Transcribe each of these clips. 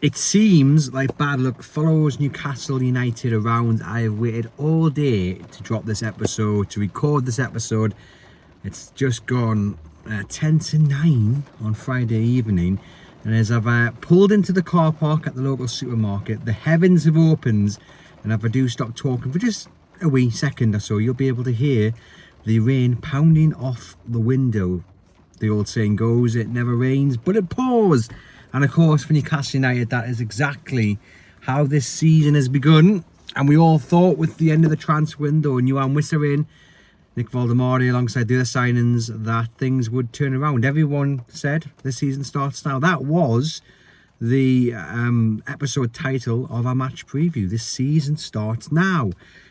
It seems like bad luck follows Newcastle United around. I have waited all day to drop this episode, to record this episode. It's just gone 10 to 9 on Friday evening. And as I've pulled into the car park at the local supermarket, the heavens have opened. And if I do stop talking for just a wee second or so, you'll be able to hear the rain pounding off the window. The old saying goes, it never rains, but it pours. And of course, for Newcastle United, that is exactly how this season has begun. And we all thought with the end of the transfer window and Yoane Wissa in, Nick Voldemort alongside the other signings, that things would turn around. Everyone said the season starts now. That was the episode title of our match preview. This season starts now.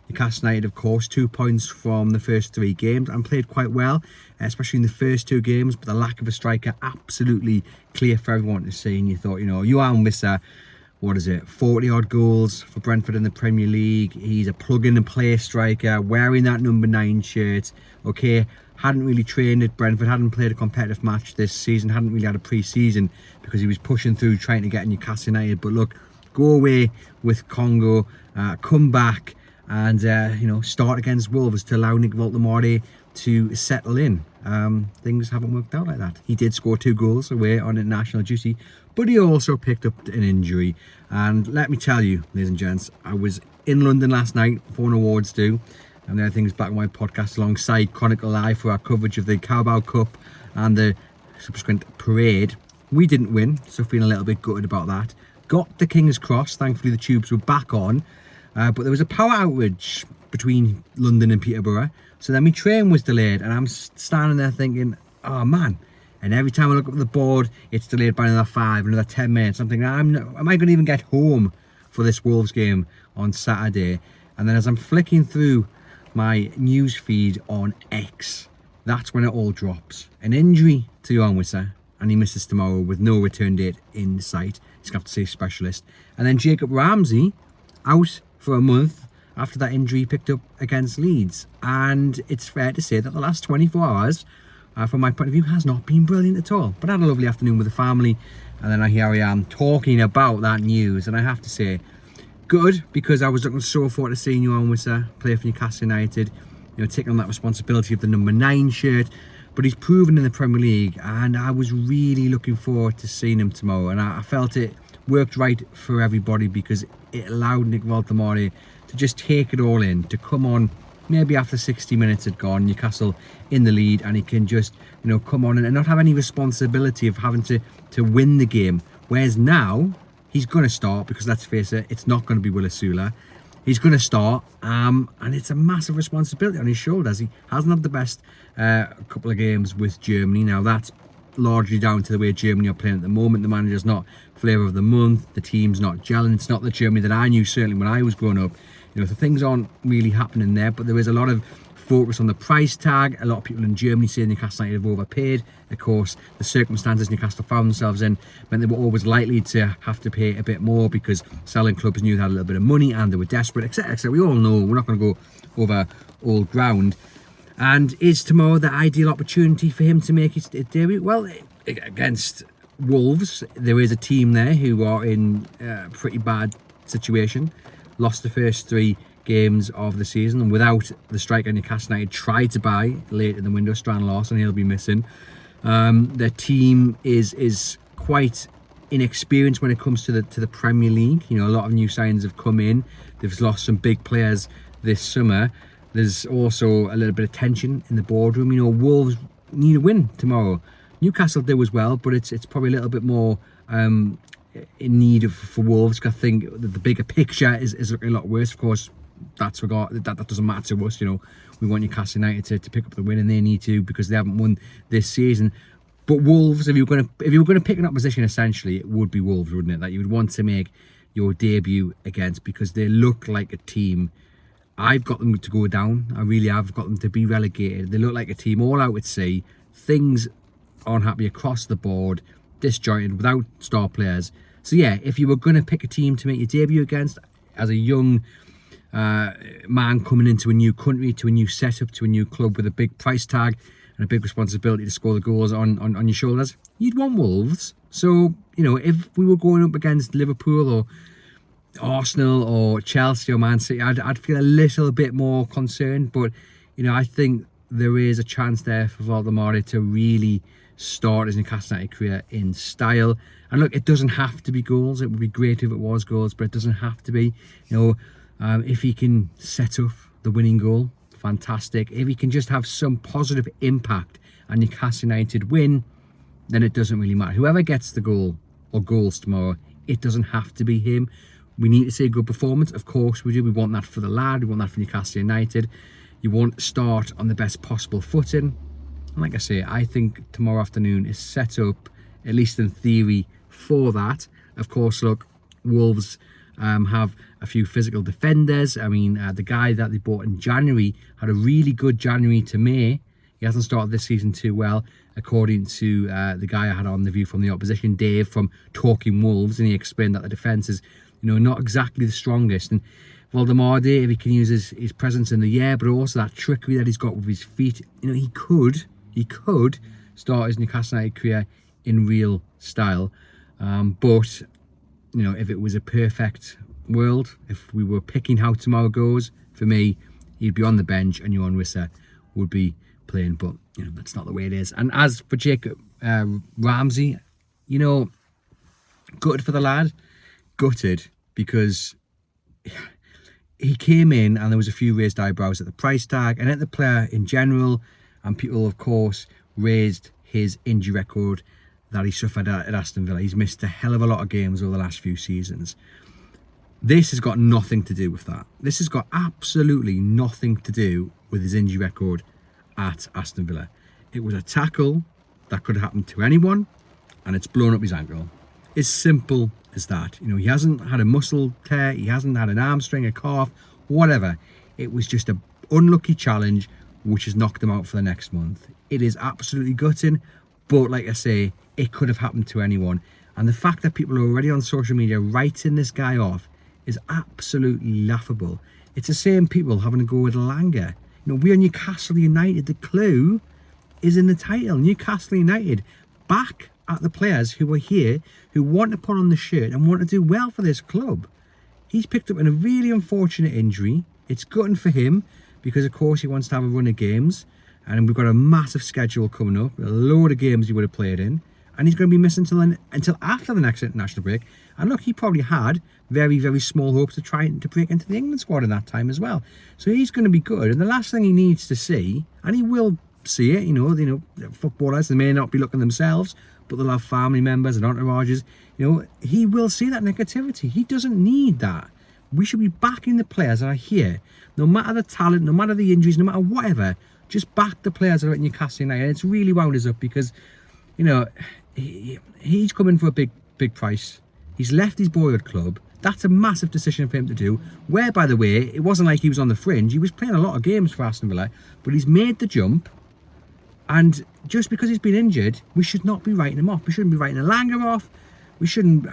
Newcastle United, of course, 2 points from the first 3 games and played quite well, especially in the first 2 games. But the lack of a striker, absolutely clear for everyone to see. And you thought, you know, Yoane Wissa, 40-odd goals for Brentford in the Premier League. He's a plug-in-and-play striker, wearing that number 9 shirt. Okay, hadn't really trained at Brentford, hadn't played a competitive match this season, hadn't really had a pre-season because he was pushing through trying to get Newcastle United. But look, go away with Congo, come back, and start against Wolves to allow Nick Voldemort to settle in. Things haven't worked out like that. He did score 2 goals away on international duty, but he also picked up an injury. And let me tell you, ladies and gents, I was in London last night for an awards do, and there are things back on my podcast alongside Chronicle Live for our coverage of the Carabao Cup and the subsequent parade. We didn't win, so feeling a little bit gutted about that. Got the King's Cross, thankfully the tubes were back on. But there was a power outage between London and Peterborough. So then my train was delayed and I'm standing there thinking, oh man. And every time I look up at the board, it's delayed by another 5, another 10 minutes. I'm thinking, am I going to even get home for this Wolves game on Saturday? And then as I'm flicking through my news feed on X, that's when it all drops. An injury to Yoane Wissa, and he misses tomorrow with no return date in sight. He's going to have to see a specialist. And then Jacob Ramsey out for a month after that injury he picked up against Leeds. And it's fair to say that the last 24 hours, from my point of view, has not been brilliant at all. But I had a lovely afternoon with the family, and then here I am talking about that news. And I have to say, good, because I was looking so forward to seeing Yoane Wissa play for Newcastle United, taking on that responsibility of the number 9 shirt. But he's proven in the Premier League, and I was really looking forward to seeing him tomorrow. And I felt it worked right for everybody because it allowed Nick Voldemort to just take it all in, to come on maybe after 60 minutes had gone, Newcastle in the lead, and he can just come on and not have any responsibility of having to win the game. Whereas now he's going to start, because let's face it, it's not going to be Wissa. He's going to start, and it's a massive responsibility on his shoulders. He hasn't had the best couple of games with Germany. Now that's largely down to the way Germany are playing at the moment. The manager's not flavour of the month, the team's not gelling. It's not the Germany that I knew certainly when I was growing up. So things aren't really happening there, but there is a lot of focus on the price tag. A lot of people in Germany say Newcastle United have overpaid. Of course, the circumstances Newcastle found themselves in meant they were always likely to have to pay a bit more because selling clubs knew they had a little bit of money and they were desperate, etc, etc. We all know, we're not going to go over old ground. And is tomorrow the ideal opportunity for him to make his debut? Well, against Wolves, there is a team there who are in a pretty bad situation. Lost the first 3 games of the season, and without the striker Newcastle United tried to buy late in the window, Strand Larson, he'll be missing. Their team is quite inexperienced when it comes to the Premier League. A lot of new signings have come in. They've lost some big players this summer. There's also a little bit of tension in the boardroom. Wolves need a win tomorrow. Newcastle do as well, but it's probably a little bit more in need for Wolves. I think the bigger picture is looking a lot worse. Of course, that doesn't matter to us. We want Newcastle United to pick up the win, and they need to because they haven't won this season. But Wolves, if you were going to pick an opposition, essentially it would be Wolves, wouldn't it? That you would want to make your debut against, because they look like a team. I've got them to go down. I really have got them to be relegated. They look like a team all out at sea. Things aren't happy across the board, disjointed, without star players. So yeah, if you were going to pick a team to make your debut against as a young man coming into a new country, to a new setup, to a new club with a big price tag, and a big responsibility to score the goals on your shoulders, you'd want Wolves. So, you know, if we were going up against Liverpool or Arsenal or Chelsea or Man City, I'd feel a little bit more concerned. But, you know, I think there is a chance there for Voldemort to really start his Newcastle United career in style. And look, it doesn't have to be goals. It would be great if it was goals, but it doesn't have to be. You know, if he can set up the winning goal, fantastic. If he can just have some positive impact and Newcastle United win, then it doesn't really matter. Whoever gets the goal or goals tomorrow, it doesn't have to be him. We need to see a good performance. Of course we do. We want that for the lad. We want that for Newcastle United. You want to start on the best possible footing. And like I say, I think tomorrow afternoon is set up, at least in theory, for that. Of course, look, Wolves have a few physical defenders. I mean, the guy that they bought in January had a really good January to May. He hasn't started this season too well, according to the guy I had on the View from the Opposition, Dave from Talking Wolves, and he explained that the defence is, you know, not exactly the strongest. And Voldemort, if he can use his presence in the air, but also that trickery that he's got with his feet, you know, he could start his Newcastle United career in real style. But, you know, if it was a perfect world, if we were picking how tomorrow goes, for me, he'd be on the bench and Yoane Wissa would be playing. But, you know, that's not the way it is. And as for Jacob Ramsey, you know, gutted for the lad. Gutted because he came in and there was a few raised eyebrows at the price tag and at the player in general, and people, of course, raised his injury record that he suffered at Aston Villa. He's missed a hell of a lot of games over the last few seasons. This has got nothing to do with that. This has got absolutely nothing to do with his injury record at Aston Villa. It was a tackle that could have happened to anyone, and it's blown up his ankle. It's simple as that. You know, he hasn't had a muscle tear, he hasn't had an hamstring, a calf, whatever. It was just an unlucky challenge which has knocked him out for the next month. It is absolutely gutting, but like I say, it could have happened to anyone. And the fact that people are already on social media writing this guy off is absolutely laughable. It's the same people having to go with Langer. You know, we are Newcastle United. The clue is in the title. Newcastle United, back at the players who are here, who want to put on the shirt and want to do well for this club. He's picked up in a really unfortunate injury. It's gutting for him because, of course, he wants to have a run of games. And we've got a massive schedule coming up, a load of games he would have played in. And he's going to be missing until after the next international break. And look, he probably had very, very small hopes to try to break into the England squad in that time as well. So he's going to be good. And the last thing he needs to see, and he will see it, you know, footballers, they may not be looking themselves, but they'll have family members and entourages. You know, he will see that negativity. He doesn't need that. We should be backing the players that are here. No matter the talent, no matter the injuries, no matter whatever, just back the players that are at Newcastle United. It's really wound us up because, you know, he's coming for a big price. He's left his boyhood club. That's a massive decision for him to do. Where, by the way, it wasn't like he was on the fringe. He was playing a lot of games for Aston Villa, but he's made the jump. And just because he's been injured, we should not be writing him off. We shouldn't be writing a Langer off. We shouldn't.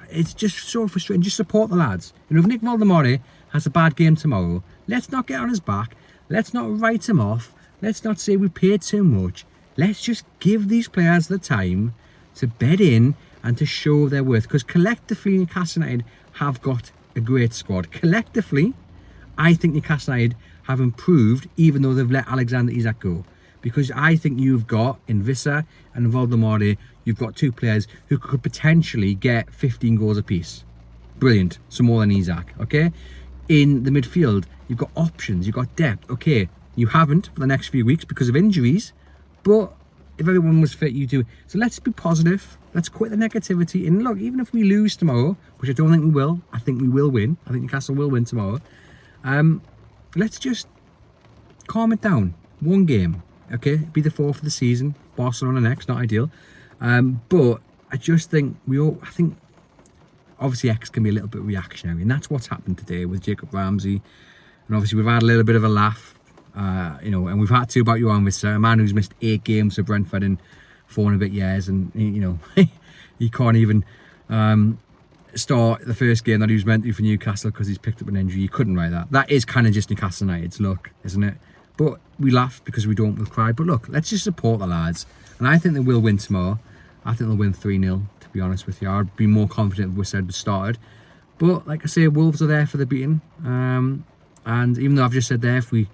It's just so frustrating. Just support the lads. You know, if Nick Voldemort has a bad game tomorrow, let's not get on his back. Let's not write him off. Let's not say we paid too much. Let's just give these players the time to bed in and to show their worth. Because collectively, Newcastle United have got a great squad. Collectively, I think Newcastle United have improved, even though they've let Alexander Isak go. Because I think you've got, in Wissa and Voldemort, you've got two players who could potentially get 15 goals apiece. Brilliant. Some more than Isak, okay? In the midfield, you've got options, you've got depth. Okay, you haven't for the next few weeks because of injuries, but if everyone was fit, you do. So let's be positive. Let's quit the negativity. And look, even if we lose tomorrow, which I don't think we will, I think we will win. I think Newcastle will win tomorrow. Let's just calm it down. One game, okay? Be the fourth of the season. Barcelona next, not ideal. But I just think I think obviously X can be a little bit reactionary, and that's what's happened today with Jacob Ramsey. And obviously we've had a little bit of a laugh. You know, and we've had to about Yoane Wissa, a man who's missed 8 games for Brentford in 4 and a bit years, and you know, he can't even start the first game that he was meant to for Newcastle because he's picked up an injury. You couldn't write that. That is kind of just Newcastle United's luck, isn't it? But we laugh because we don't, we'll cry. But look, let's just support the lads. And I think they will win tomorrow. I think they'll win 3-0, to be honest with you. I'd be more confident if Wissa had started. But like I say, Wolves are there for the beating. And even though I've just said there, if we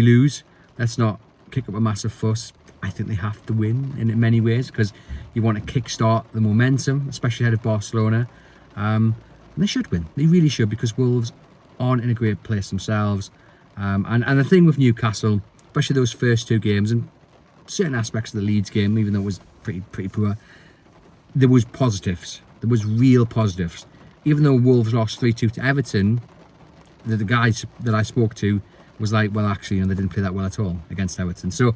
lose, let's not kick up a massive fuss. I think they have to win in many ways because you want to kickstart the momentum, especially ahead of Barcelona. And they should win. They really should, because Wolves aren't in a great place themselves. And the thing with Newcastle, especially those first two games and certain aspects of the Leeds game, even though it was pretty poor, there was positives. There was real positives. Even though Wolves lost 3-2 to Everton, the guys that I spoke to was like, well, actually, they didn't play that well at all against Everton. So,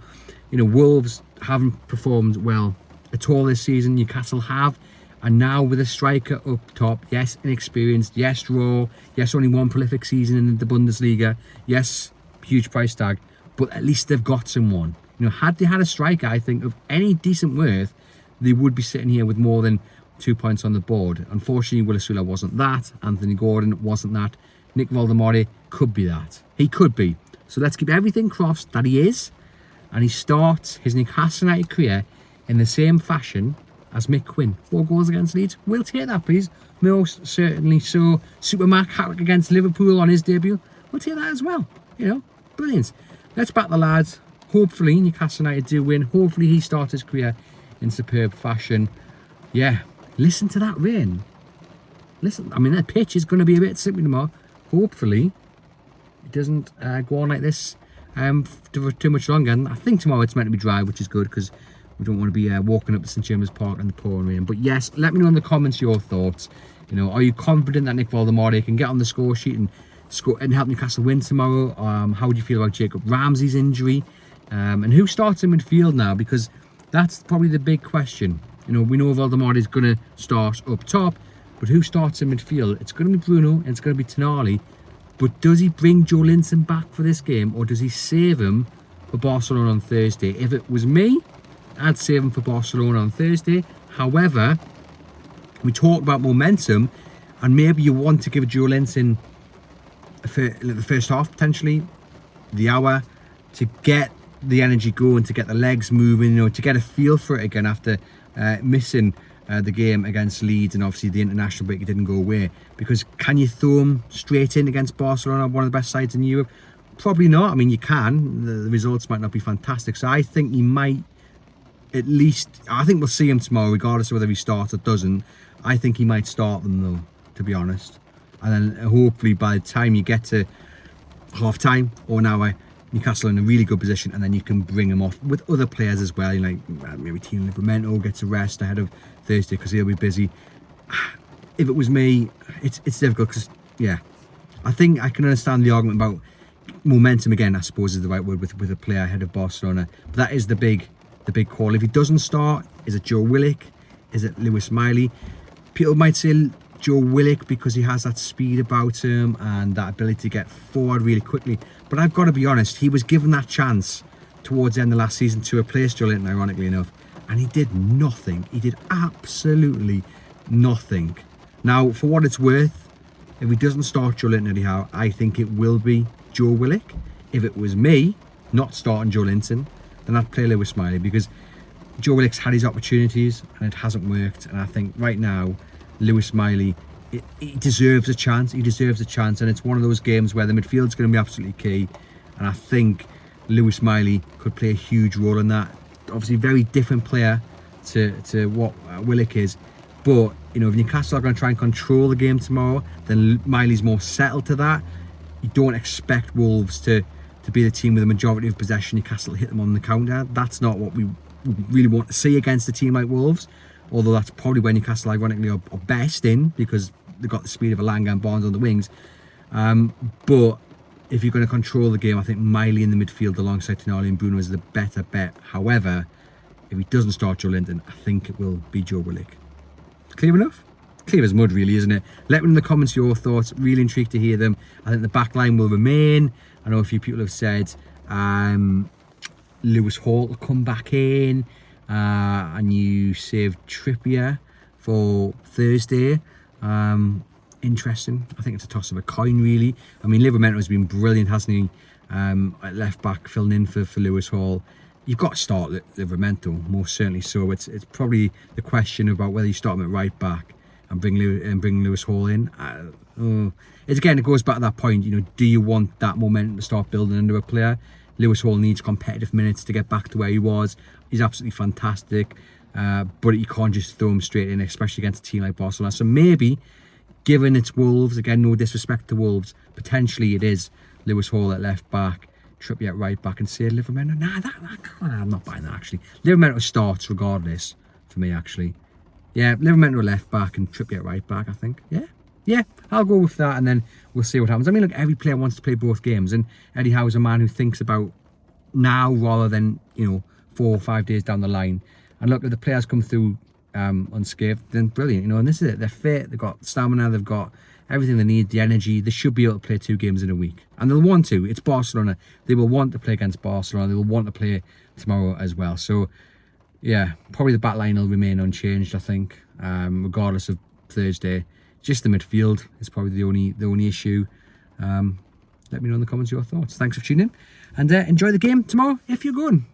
Wolves haven't performed well at all this season. Newcastle have. And now with a striker up top, yes, inexperienced, yes, raw, yes, only one prolific season in the Bundesliga, yes, huge price tag, but at least they've got someone. Had they had a striker, I think, of any decent worth, they would be sitting here with more than 2 points on the board. Unfortunately, Wissa wasn't that. Anthony Gordon wasn't that. Nick Voldemort could be that. He could be. So let's keep everything crossed that he is. And he starts his Newcastle United career in the same fashion as Mick Quinn. 4 goals against Leeds. We'll take that, please. Most certainly so. Supermac hat-trick against Liverpool on his debut. We'll take that as well. Brilliant. Let's back the lads. Hopefully Newcastle United do win. Hopefully he starts his career in superb fashion. Yeah, listen to that rain. Listen, the pitch is going to be a bit slippery tomorrow. Hopefully it doesn't go on like this for too much longer. And I think tomorrow it's meant to be dry, which is good, because we don't want to be walking up to St James's Park in the pouring rain. But yes, let me know in the comments your thoughts. Are you confident that Nick Voldemort can get on the score sheet and score and help Newcastle win tomorrow? How do you feel about Jacob Ramsey's injury? And who starts in midfield now? Because that's probably the big question. We know Voldemort is going to start up top, but who starts in midfield? It's going to be Bruno and it's going to be Tonali. But does he bring Joelinton back for this game, or does he save him for Barcelona on Thursday? If it was me, I'd save him for Barcelona on Thursday. However, we talked about momentum, and maybe you want to give Joelinton for the first half, potentially the hour, to get the energy going, to get the legs moving, to get a feel for it again after missing the game against Leeds, and obviously the international break, it didn't go away. Because can you throw him straight in against Barcelona, one of the best sides in Europe? Probably not. You can. The results might not be fantastic. So I think he might, at least, I think we'll see him tomorrow, regardless of whether he starts or doesn't. I think he might start them though, to be honest. And then hopefully by the time you get to half time or an hour, Newcastle in a really good position, and then you can bring him off with other players as well. Like maybe Tino Livramento gets a rest ahead of Thursday because he'll be busy. If it was me, it's difficult because, yeah, I think I can understand the argument about momentum again, I suppose is the right word, with a player ahead of Barcelona. But that is the big call. If he doesn't start, is it Joe Willock? Is it Lewis Miley? People might say Joe Willock because he has that speed about him and that ability to get forward really quickly. But I've got to be honest, he was given that chance towards the end of last season to replace Joelinton, ironically enough, and he did nothing. He did absolutely nothing. Now, for what it's worth, if he doesn't start Joelinton anyhow, I think it will be Joe Willock. If it was me not starting Joelinton, then I'd play Lewis Miley, because Joe Willock's had his opportunities and it hasn't worked. And I think right now, Lewis Miley, he deserves a chance. He deserves a chance. And it's one of those games where the midfield's going to be absolutely key. And I think Lewis Miley could play a huge role in that. Obviously, very different player to what Willock is. But, if Newcastle are going to try and control the game tomorrow, then Miley's more settled to that. You don't expect Wolves to be the team with the majority of possession. Newcastle hit them on the counter. That's not what we really want to see against a team like Wolves. Although that's probably where Newcastle, ironically, are best in, because they've got the speed of Elanga and Barnes on the wings. But if you're going to control the game, I think Miley in the midfield alongside Tonali and Bruno is the better bet. However, if he doesn't start Joelinton, I think it will be Joe Willock. Clear enough? Clear as mud, really, isn't it? Let me know in the comments your thoughts. Really intrigued to hear them. I think the back line will remain. I know a few people have said Lewis Hall will come back in, and you saved Trippier for Thursday. Interesting. I think it's a toss of a coin, really. Livramento has been brilliant, hasn't he? at left back, filling in for Lewis Hall. You've got to start Livramento, most certainly. So it's probably the question about whether you start him at right back and bring Lewis Hall in. It goes back to that point. Do you want that momentum to start building under a player? Lewis Hall needs competitive minutes to get back to where he was. He's absolutely fantastic, but you can't just throw him straight in, especially against a team like Barcelona. So maybe, given it's Wolves, again, no disrespect to Wolves, potentially it is Lewis Hall at left back, Trippier at right back, and say Livramento. I'm not buying that, actually. Livramento starts regardless for me, actually. Yeah, Livramento at left back and Trippier at right back, I think. Yeah, I'll go with that, and then we'll see what happens. I mean, look, every player wants to play both games, and Eddie Howe's a man who thinks about now rather than 4 or 5 days down the line. And look, if the players come through unscathed, then brilliant. And this is it. They're fit. They've got stamina. They've got everything they need. The energy. They should be able to play 2 games in a week, and they'll want to. It's Barcelona. They will want to play against Barcelona. They will want to play tomorrow as well. So, yeah, probably the back line will remain unchanged, I think, regardless of Thursday. Just the midfield is probably the only issue. Let me know in the comments your thoughts. Thanks for tuning in, and enjoy the game tomorrow if you're going.